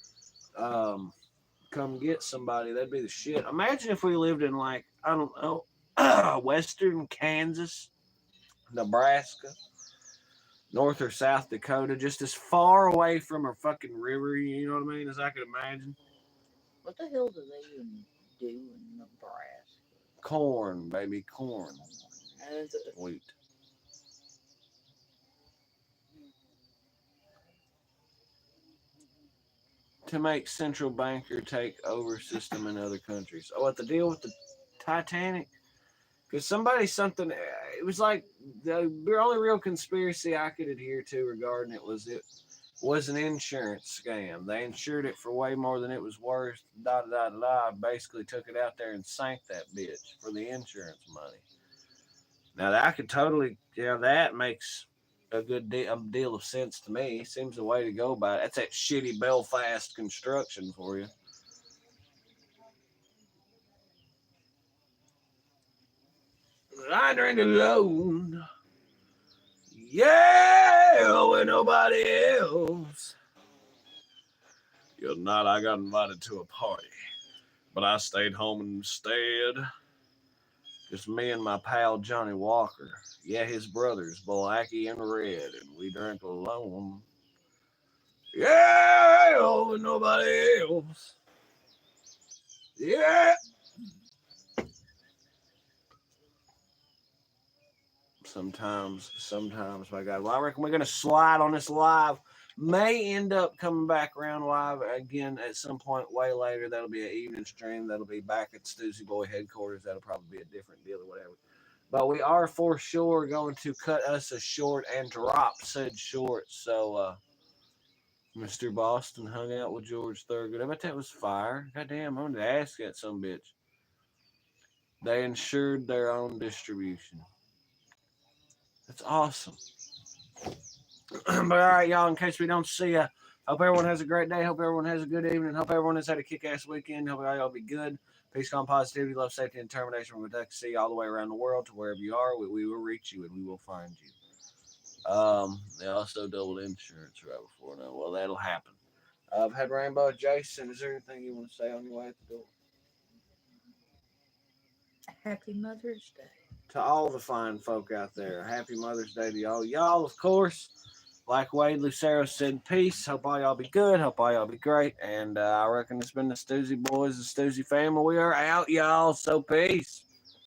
A: come get somebody, that'd be the shit. Imagine if we lived in, like, I don't know, western Kansas, Nebraska, North or South Dakota, just as far away from a fucking river, you know what I mean, as I could imagine.
C: What the hell do they even do in Nebraska?
A: Corn, baby, corn.
C: As a-
A: Wheat. To make central banker take over system in other countries. Oh, what the deal with the Titanic? Because something, it was like the only real conspiracy I could adhere to regarding it was an insurance scam. They insured it for way more than it was worth. Da da da da. Basically took it out there and sank that bitch for the insurance money. Now that I could totally, that makes a deal of sense to me. Seems the way to go about it. That's that shitty Belfast construction for you. I drink alone. Yeah, with nobody else. The other night I got invited to a party, but I stayed home instead. Just me and my pal Johnny Walker. Yeah, his brothers, Blackie and Red, and we drank alone. Yeah, with nobody else. Yeah. Sometimes, my God. Well, I reckon we're going to slide on this live. May end up coming back around live again at some point way later. That'll be an evening stream. That'll be back at Stoosey Boy headquarters. That'll probably be a different deal or whatever. But we are for sure going to cut us a short and drop said short. So, Mr. Boston hung out with George Thurgood. I bet that was fire. Goddamn, I wanted to ask that some bitch. They insured their own distribution. That's awesome. But all right, y'all, in case we don't see you, Hope everyone has a great day. Hope everyone has a good evening. Hope everyone has had a kick-ass weekend. Hope y'all be good. Peace, calm, positivity, love, safety, and determination from Kentucky City all the way around the world to wherever you are. We will reach you and we will find you. They also doubled insurance right before now. Well, that'll happen. I've had Rainbow. Jason, is there anything you want to say on your way out the door?
C: Happy Mother's Day.
A: To all the fine folk out there, happy Mother's Day to y'all. Y'all, of course, like Wade Lucero said, peace. Hope all y'all be good. Hope all y'all be great. And I reckon it's been the Stoosey Boys, the Stoosey family. We are out, y'all. So peace.